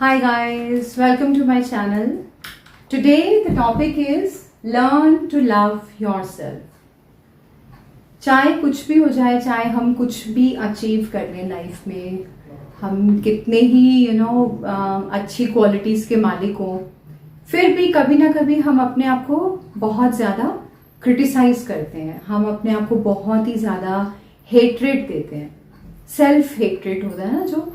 Hi guys, welcome to my channel. Today the topic is learn to love yourself. चाहे कुछ भी हो जाए, चाहे हम कुछ भी अचीव कर लें लाइफ में, हम कितने ही अच्छी क्वालिटीज़ के मालिक हों, फिर भी कभी ना कभी हम अपने आप को बहुत ज़्यादा क्रिटिसाइज करते हैं, हम अपने आप को बहुत ही ज़्यादा हेट्रेट देते हैं. सेल्फ हेट्रेट होता है ना, जो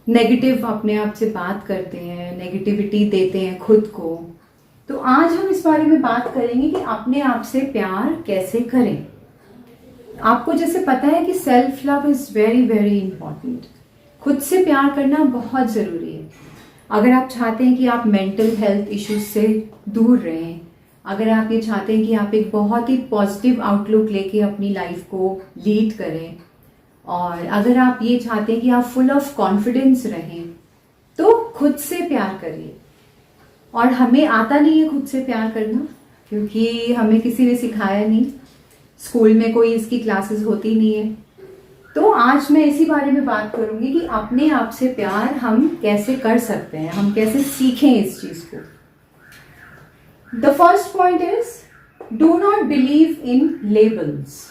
नेगेटिव अपने आप से बात करते हैं, नेगेटिविटी देते हैं खुद को. तो आज हम इस बारे में बात करेंगे कि अपने आप से प्यार कैसे करें. आपको जैसे पता है कि self love is very very important. खुद से प्यार करना बहुत ज़रूरी है. अगर आप चाहते हैं कि आप मेंटल हेल्थ इश्यूज से दूर रहें, अगर आप ये चाहते हैं कि आप एक बहुत ही पॉजिटिव आउटलुक लेके अपनी लाइफ को लीड करें, और अगर आप ये चाहते हैं कि आप फुल ऑफ कॉन्फिडेंस रहें, तो खुद से प्यार करिए. और हमें आता नहीं है खुद से प्यार करना, क्योंकि हमें किसी ने सिखाया नहीं, स्कूल में कोई इसकी क्लासेस होती नहीं है. तो आज मैं इसी बारे में बात करूंगी कि अपने आप से प्यार हम कैसे कर सकते हैं, हम कैसे सीखें इस चीज को. The first point is do not believe in labels.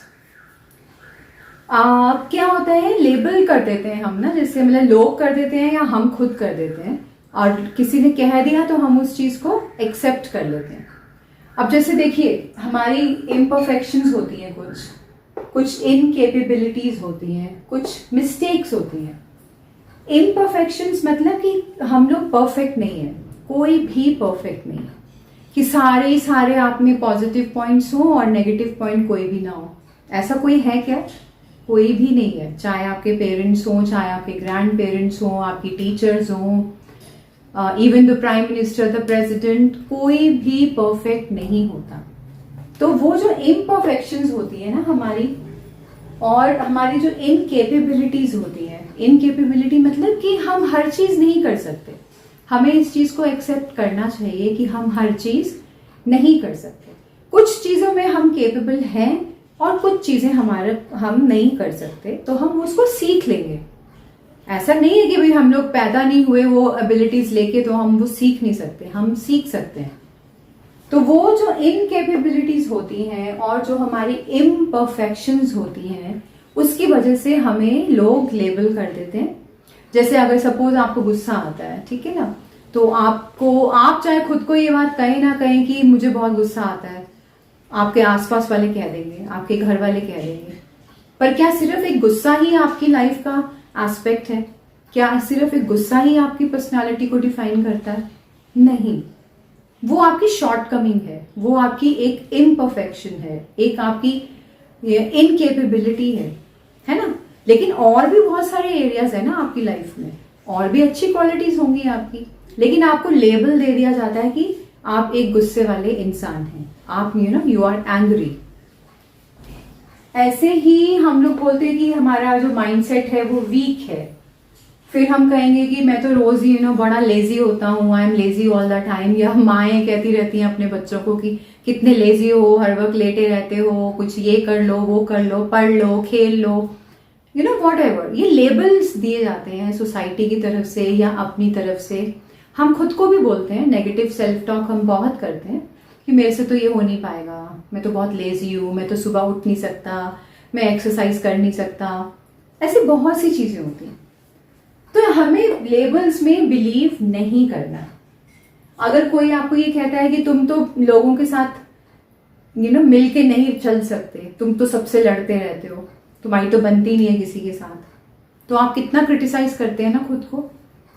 क्या होता है, लेबल कर देते हैं हम ना, जैसे मतलब लोग कर देते हैं या हम खुद कर देते हैं, और किसी ने कह दिया तो हम उस चीज को एक्सेप्ट कर लेते हैं. अब जैसे देखिए, हमारी इम्परफेक्शंस होती हैं, कुछ इनकेपेबिलिटीज होती हैं, कुछ मिस्टेक्स होती हैं. इम्परफेक्शंस मतलब कि हम लोग परफेक्ट नहीं है, कोई भी परफेक्ट नहीं है, कि सारे आप में पॉजिटिव पॉइंट्स हो और नेगेटिव पॉइंट कोई भी ना हो. ऐसा कोई है क्या? कोई भी नहीं है. चाहे आपके पेरेंट्स हों, चाहे आपके ग्रैंड पेरेंट्स हों, आपकी टीचर्स हों, even the prime minister, the president, कोई भी परफेक्ट नहीं होता. तो वो जो इम्परफेक्शंस होती है ना हमारी, और हमारी जो इनकेपेबिलिटीज होती है, इनकेपेबिलिटी मतलब कि हम हर चीज नहीं कर सकते. हमें इस चीज को एक्सेप्ट करना चाहिए कि हम हर चीज नहीं कर सकते. कुछ चीजों में हम केपेबल हैं और कुछ चीजें हम नहीं कर सकते, तो हम उसको सीख लेंगे. ऐसा नहीं है कि भाई हम लोग पैदा नहीं हुए वो एबिलिटीज लेके, तो हम वो सीख नहीं सकते. हम सीख सकते हैं. तो वो जो इनकेपेबिलिटीज होती हैं और जो हमारी इम्परफेक्शंस होती हैं, उसकी वजह से हमें लोग लेबल कर देते हैं. जैसे अगर सपोज आपको गुस्सा आता है, ठीक है ना, तो आप चाहे खुद को ये बात कहें ना कहें कि मुझे बहुत गुस्सा आता है, आपके आसपास वाले कह देंगे, आपके घर वाले कह देंगे. पर क्या सिर्फ एक गुस्सा ही आपकी लाइफ का एस्पेक्ट है? क्या सिर्फ एक गुस्सा ही आपकी पर्सनालिटी को डिफाइन करता है? नहीं. वो आपकी शॉर्टकमिंग है, वो आपकी एक इम्परफेक्शन है, एक आपकी इनकेपेबिलिटी है ना. लेकिन और भी बहुत सारे एरियाज है ना आपकी लाइफ में, और भी अच्छी क्वालिटीज होंगी आपकी, लेकिन आपको लेबल दे दिया जाता है कि आप एक गुस्से वाले इंसान हैं, आप यू आर एंग्री. ऐसे ही हम लोग बोलते हैं कि हमारा जो माइंडसेट है वो वीक है. फिर हम कहेंगे कि मैं तो रोज ही बड़ा लेजी होता हूँ, I am lazy all the time. या माएँ कहती रहती हैं अपने बच्चों को कि कितने लेजी हो, हर वक्त लेटे रहते हो, कुछ ये कर लो, वो कर लो, पढ़ लो, खेल लो, वॉट एवर. ये लेबल्स दिए जाते हैं सोसाइटी की तरफ से या अपनी तरफ से. हम खुद को भी बोलते हैं, नेगेटिव सेल्फ टॉक हम बहुत करते हैं कि मेरे से तो ये हो नहीं पाएगा, मैं तो बहुत लेजी हूँ, मैं तो सुबह उठ नहीं सकता, मैं एक्सरसाइज कर नहीं सकता. ऐसी बहुत सी चीजें होती हैं. तो हमें लेबल्स में बिलीव नहीं करना. अगर कोई आपको ये कहता है कि तुम तो लोगों के साथ मिल के नहीं चल सकते, तुम तो सबसे लड़ते रहते हो, तुम्हारी तो बनती नहीं है किसी के साथ, तो आप कितना क्रिटिसाइज करते हैं ना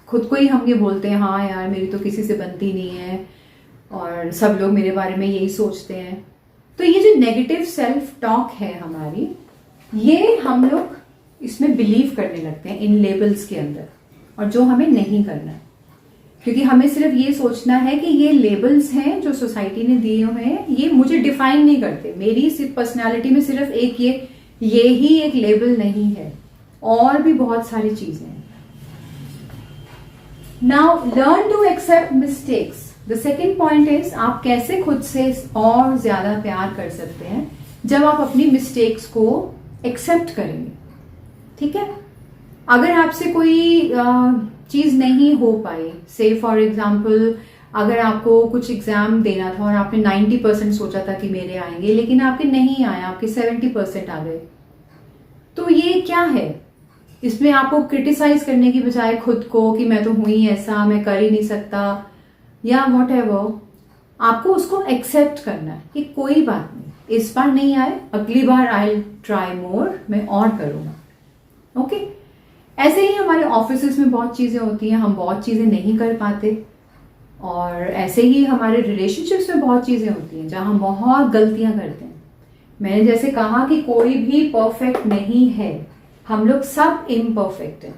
खुद को ही हम ये बोलते हैं, हाँ यार मेरी तो किसी से बनती नहीं है और सब लोग मेरे बारे में यही सोचते हैं. तो ये जो नेगेटिव सेल्फ टॉक है हमारी, ये हम लोग इसमें बिलीव करने लगते हैं इन लेबल्स के अंदर, और जो हमें नहीं करना है. क्योंकि हमें सिर्फ ये सोचना है कि ये लेबल्स हैं जो सोसाइटी ने दिए हुए हैं, ये मुझे डिफाइन नहीं करते, मेरी सिर्फ पर्सनैलिटी में सिर्फ एक ये ही एक लेबल नहीं है, और भी बहुत सारी चीजें हैं. Now learn to accept mistakes. The second point is आप कैसे खुद से और ज्यादा प्यार कर सकते हैं जब आप अपनी मिस्टेक्स को एक्सेप्ट करेंगे. ठीक है, अगर आपसे कोई चीज़ नहीं हो पाई, से फॉर एग्जाम्पल अगर आपको कुछ एग्जाम देना था और आपने 90% सोचा था कि मेरे आएंगे, लेकिन आपके नहीं आए, आपके 70% आ गए, तो ये क्या है? इसमें आपको क्रिटिसाइज करने की बजाय खुद को कि मैं तो हूं ही ऐसा, मैं कर ही नहीं सकता, या वॉट एवर, आपको उसको एक्सेप्ट करना है कि कोई बात नहीं, इस बार नहीं आए, अगली बार आई ट्राई मोर, मैं और करूंगा। ओके, ऐसे ही हमारे ऑफिस में बहुत चीजें होती हैं, हम बहुत चीजें नहीं कर पाते, और ऐसे ही हमारे रिलेशनशिप्स में बहुत चीजें होती हैं जहां हम बहुत गलतियां करते हैं। मैंने जैसे कहा कि कोई भी परफेक्ट नहीं है, हम लोग सब इम्परफेक्ट हैं,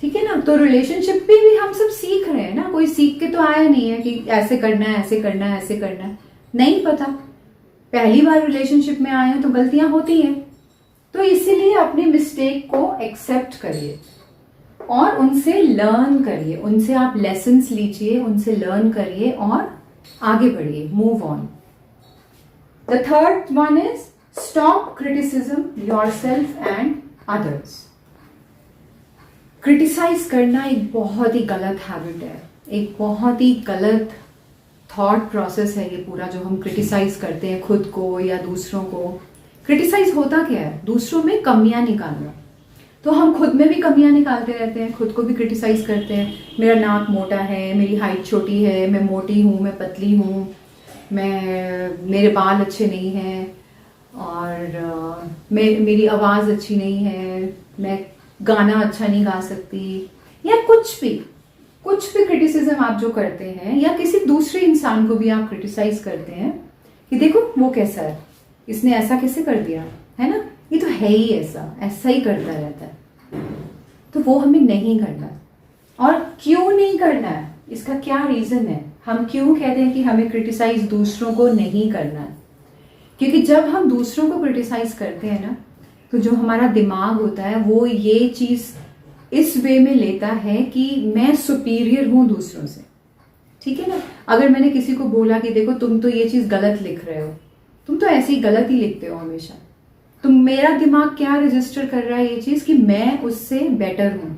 ठीक है ना। तो रिलेशनशिप भी हम सब सीख रहे हैं ना, कोई सीख के तो आया नहीं है कि ऐसे करना है, ऐसे करना है, ऐसे करना है, नहीं पता, पहली बार रिलेशनशिप में आए हैं तो गलतियां होती हैं। तो इसीलिए अपनी मिस्टेक को एक्सेप्ट करिए और उनसे लर्न करिए, उनसे आप लेसन्स लीजिए, उनसे लर्न करिए और आगे बढ़िए, move on. The third one is stop criticism yourself and others. Criticise करना एक बहुत ही गलत हैबिट है, एक बहुत ही गलत थॉट प्रोसेस है ये पूरा, जो हम क्रिटिसाइज करते हैं खुद को या दूसरों को। क्रिटिसाइज होता क्या है? दूसरों में कमियां निकालना। तो हम खुद में भी कमियां निकालते रहते हैं, खुद को भी क्रिटिसाइज करते हैं, मेरा नाक मोटा है, मेरी हाइट छोटी है, मैं मोटी हूँ, मैं पतली हूँ, मेरे बाल अच्छे नहीं हैं, और मेरी आवाज़ अच्छी नहीं है, मैं गाना अच्छा नहीं गा सकती, या कुछ भी क्रिटिसिज्म आप जो करते हैं, या किसी दूसरे इंसान को भी आप क्रिटिसाइज करते हैं कि देखो वो कैसा है, इसने ऐसा कैसे कर दिया, है ना, ये तो है ही ऐसा ही करता रहता है। तो वो हमें नहीं करना है। और क्यों नहीं करना है, इसका क्या रीजन है? हम क्यों कहते हैं कि हमें क्रिटिसाइज दूसरों को नहीं करना है? क्योंकि जब हम दूसरों को क्रिटिसाइज करते हैं ना, तो जो हमारा दिमाग होता है वो ये चीज इस वे में लेता है कि मैं सुपीरियर हूं दूसरों से, ठीक है ना। अगर मैंने किसी को बोला कि देखो तुम तो ये चीज गलत लिख रहे हो, तुम तो ऐसे ही गलत ही लिखते हो हमेशा, तो मेरा दिमाग क्या रजिस्टर कर रहा है ये चीज कि मैं उससे बेटर हूं,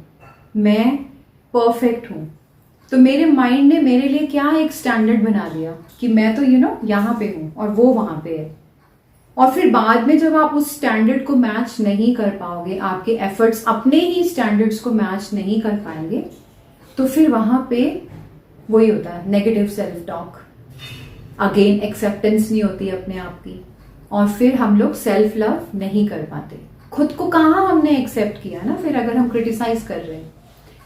मैं परफेक्ट हूं। तो मेरे माइंड ने मेरे लिए क्या एक स्टैंडर्ड बना दिया कि मैं तो यहाँ पे हूं और वो वहां पे है। और फिर बाद में जब आप उस स्टैंडर्ड को मैच नहीं कर पाओगे, आपके एफर्ट्स अपने ही स्टैंडर्ड्स को मैच नहीं कर पाएंगे, तो फिर वहां पे वही होता है, negative self talk, again acceptance नहीं होती अपने आप की, और फिर हम लोग सेल्फ लव नहीं कर पाते। खुद को कहाँ हमने एक्सेप्ट किया ना, फिर अगर हम क्रिटिसाइज कर रहे हैं,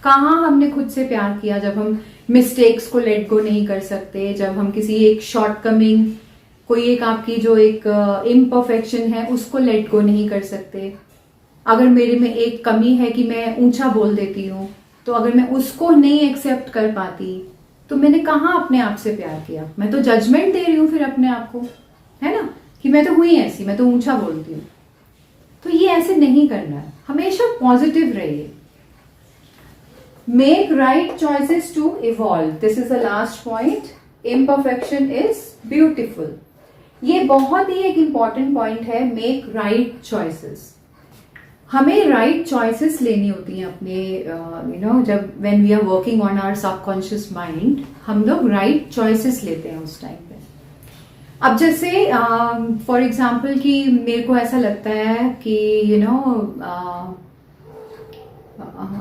कहाँ हमने खुद से प्यार किया जब हम मिस्टेक्स को लेट गो नहीं कर सकते, जब हम किसी एक शॉर्टकमिंग, कोई एक आपकी जो एक इम्परफेक्शन है उसको लेट गो नहीं कर सकते। अगर मेरे में एक कमी है कि मैं ऊंचा बोल देती हूँ, तो अगर मैं उसको नहीं एक्सेप्ट कर पाती तो मैंने कहाँ अपने आप से प्यार किया? मैं तो जजमेंट दे रही हूँ फिर अपने आप को, है ना, कि मैं तो हुई ऐसी, मैं तो ऊंचा बोलती हूँ। तो ये ऐसे नहीं करना है, हमेशा पॉजिटिव रहिए। Make right choices to evolve, this is the last point. Imperfection is beautiful, ये बहुत ही एक इंपॉर्टेंट पॉइंट है। मेक राइट चॉइसेस, हमें राइट चॉइसेस लेनी होती हैं अपने जब when we are working on our subconscious mind, हम लोग राइट चॉइसेस लेते हैं उस टाइम पे। अब जैसे फॉर एग्जाम्पल कि मेरे को ऐसा लगता है कि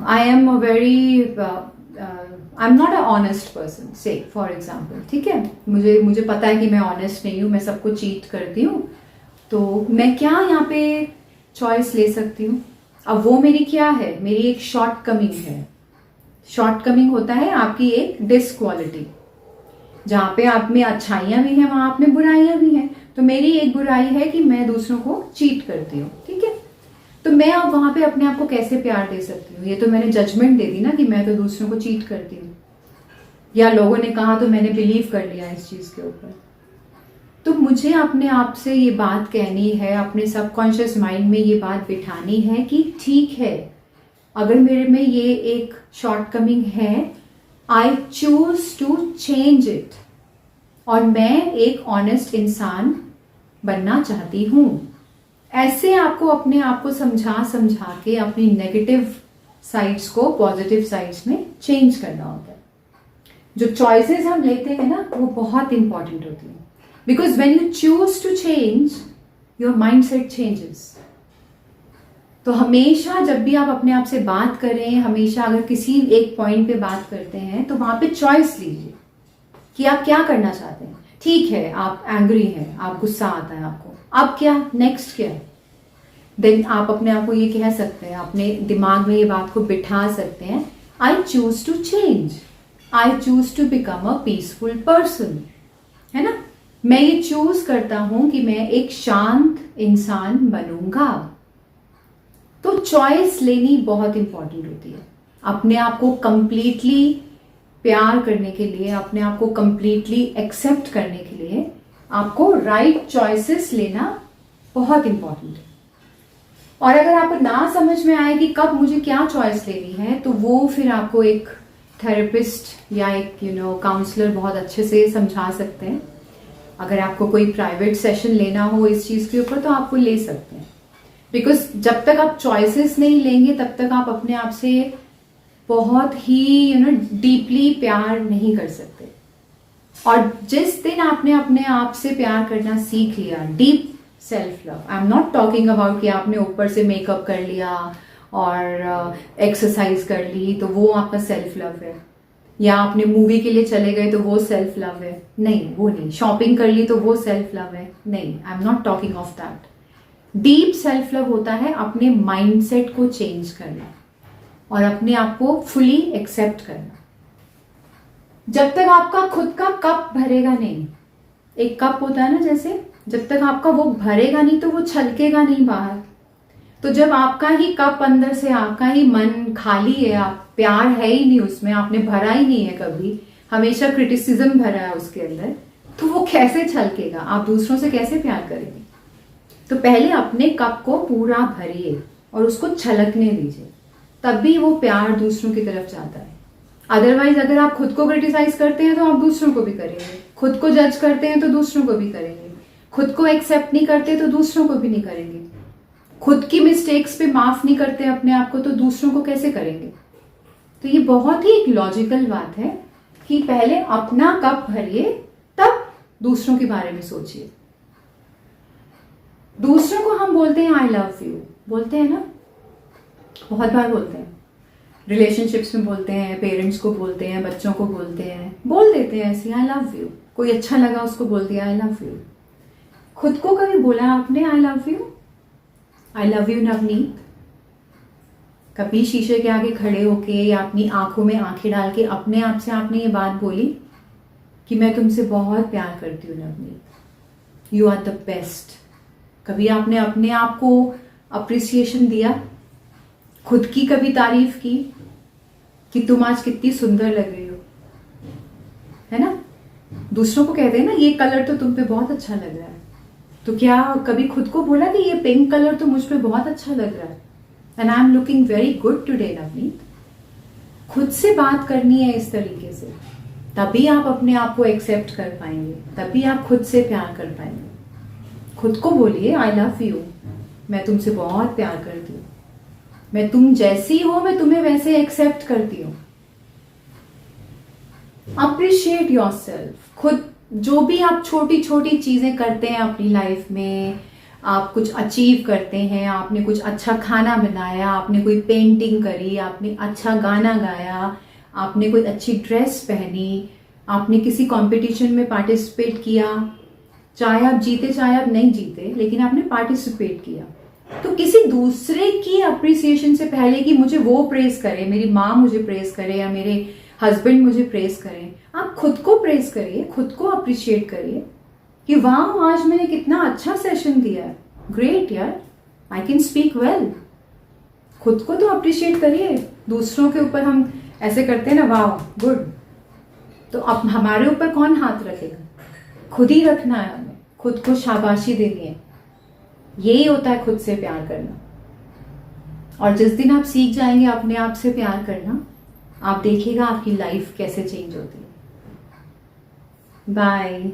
I am a very I am not a honest person, से फॉर एग्जाम्पल, ठीक है, मुझे पता है कि मैं ऑनेस्ट नहीं हूँ, मैं सबको चीट करती हूँ, तो मैं क्या यहाँ पे चॉइस ले सकती हूँ? अब वो मेरी क्या है? मेरी एक शॉर्ट कमिंग है। शॉर्ट कमिंग होता है आपकी एक डिसक्वालिटी, जहाँ पे आप में अच्छाइयां भी हैं वहां आप में बुराइयां भी हैं। तो मेरी एक बुराई है कि मैं दूसरों को चीट करती हूँ, ठीक है, तो मैं अब वहां पे अपने आप को कैसे प्यार दे सकती हूँ? ये तो मैंने जजमेंट दे दी ना कि मैं तो दूसरों को चीट करती हूँ, या लोगों ने कहा तो मैंने बिलीव कर लिया इस चीज के ऊपर। तो मुझे अपने आप से ये बात कहनी है, अपने सबकॉन्शियस माइंड में ये बात बिठानी है कि ठीक है, अगर मेरे में ये एक शॉर्टकमिंग है, I choose to change it, और मैं एक ऑनेस्ट इंसान बनना चाहती हूं। ऐसे आपको अपने आप को समझा के अपनी नेगेटिव साइड्स को पॉजिटिव साइड्स में चेंज करना होता है। जो चॉइसेस हम लेते हैं ना वो बहुत इंपॉर्टेंट होती है, because when you choose to change your mind set changes. तो हमेशा जब भी आप अपने आप से बात करें, हमेशा अगर किसी एक पॉइंट पे बात करते हैं तो वहां पे चॉइस लीजिए कि आप क्या करना चाहते हैं। ठीक है, आप एंग्री हैं, आप गुस्सा आता है आपको, अब क्या, नेक्स्ट क्या है? देन आप अपने आप को ये कह सकते हैं, अपने दिमाग में ये बात को बिठा सकते हैं, I choose to change, I choose to become a peaceful person, है ना। मैं ये चूज करता हूं कि मैं एक शांत इंसान बनूंगा। तो चॉइस लेनी बहुत इंपॉर्टेंट होती है। अपने आप को कंप्लीटली प्यार करने के लिए, अपने आप को कंप्लीटली एक्सेप्ट करने के लिए आपको राइट चॉइसेस लेना बहुत इंपॉर्टेंट है। और अगर आपको ना समझ में आए कि कब मुझे क्या चॉइस लेनी है, तो वो फिर आपको एक थेरेपिस्ट या एक काउंसलर बहुत अच्छे से समझा सकते हैं। अगर आपको कोई प्राइवेट सेशन लेना हो इस चीज के ऊपर तो आप वो ले सकते हैं, बिकॉज जब तक आप चॉइसेस नहीं लेंगे तब तक आप अपने आप से बहुत ही डीपली प्यार नहीं कर सकते। और जिस दिन आपने अपने आप से प्यार करना सीख लिया, deep self love, I am not talking about कि आपने ऊपर से मेकअप कर लिया और एक्सरसाइज कर ली तो वो आपका सेल्फ लव है, या आपने मूवी के लिए चले गए तो वो सेल्फ लव है, नहीं, वो नहीं। शॉपिंग कर ली तो वो सेल्फ लव है, नहीं, I am not talking of that. Deep self love होता है अपने माइंडसेट को चेंज करना और अपने आप को फुली एक्सेप्ट करना। जब तक आपका खुद का कप भरेगा नहीं, एक कप होता है ना जैसे, जब तक आपका वो भरेगा नहीं तो वो छलकेगा नहीं बाहर। तो जब आपका ही कप अंदर से, आपका ही मन खाली है, आप प्यार है ही नहीं उसमें, आपने भरा ही नहीं है कभी, हमेशा क्रिटिसिज्म भरा है उसके अंदर, तो वो कैसे छलकेगा? आप दूसरों से कैसे प्यार करेंगे? तो पहले अपने कप को पूरा भरिए और उसको छलकने दीजिए, तब भी वो प्यार दूसरों की तरफ जाता है। अदरवाइज अगर आप खुद को क्रिटिसाइज करते हैं तो आप दूसरों को भी करेंगे, खुद को जज करते हैं तो दूसरों को भी करेंगे, खुद को एक्सेप्ट नहीं करते तो दूसरों को भी नहीं करेंगे, खुद की मिस्टेक्स पे माफ नहीं करते अपने आप को तो दूसरों को कैसे करेंगे? तो ये बहुत ही एक लॉजिकल बात है कि पहले अपना कप भरिए तब दूसरों के बारे में सोचिए। दूसरों को हम बोलते हैं आई लव यू, बोलते हैं ना, बहुत बार बोलते हैं, रिलेशनशिप्स में बोलते हैं, पेरेंट्स को बोलते हैं, बच्चों को बोलते हैं, बोल देते हैं ऐसे आई लव यू। कोई अच्छा लगा उसको बोल दिया आई लव यू। खुद को कभी बोला आपने I love you? I love you Navneet? कभी शीशे के आगे खड़े होके या अपनी आंखों में आंखें डाल के अपने आप से आपने ये बात बोली कि मैं तुमसे बहुत प्यार करती हूँ Navneet, you are the best? कभी आपने अपने आप को अप्रिसिएशन दिया? खुद की कभी तारीफ की कि तुम आज कितनी सुंदर लग रही हो, है ना? दूसरों को कहते हैं ना ये कलर तो तुम पे बहुत अच्छा लग रहा है, तो क्या कभी खुद को बोला कि ये पिंक कलर तो मुझ पे बहुत अच्छा लग रहा है, and I am looking very good today Navneet? खुद से बात करनी है इस तरीके से, तभी आप अपने आप को एक्सेप्ट कर पाएंगे, तभी आप खुद से प्यार कर पाएंगे। खुद को बोलिए आई लव यू, मैं तुमसे बहुत प्यार करती हूँ, मैं तुम जैसी हो मैं तुम्हें वैसे एक्सेप्ट करती हूँ। Appreciate yourself. खुद जो भी आप छोटी छोटी चीजें करते हैं अपनी लाइफ में, आप कुछ अचीव करते हैं, आपने कुछ अच्छा खाना बनाया, आपने कोई पेंटिंग करी, आपने अच्छा गाना गाया, आपने कोई अच्छी ड्रेस पहनी, आपने किसी कंपटीशन में पार्टिसिपेट किया, चाहे आप जीते चाहे आप नहीं जीते, लेकिन आपने पार्टिसिपेट किया। तो किसी दूसरे की अप्रिसिएशन से पहले कि मुझे वो प्रेज करे, मेरी माँ मुझे प्रेज करे या मेरे हस्बैंड मुझे प्रेज करें, आप खुद को प्रेज करिए, खुद को अप्रिशिएट करिए कि वाह आज मैंने कितना अच्छा सेशन दिया है, ग्रेट यार, आई कैन स्पीक वेल। खुद को तो अप्रिशिएट करिए। दूसरों के ऊपर हम ऐसे करते हैं ना वाह गुड, तो अब हमारे ऊपर कौन हाथ रखेगा? खुद ही रखना है हमें, खुद को शाबाशी देनी है। यही होता है खुद से प्यार करना। और जिस दिन आप सीख जाएंगे अपने आप से प्यार करना, आप देखिएगा आपकी लाइफ कैसे चेंज होती है। बाय।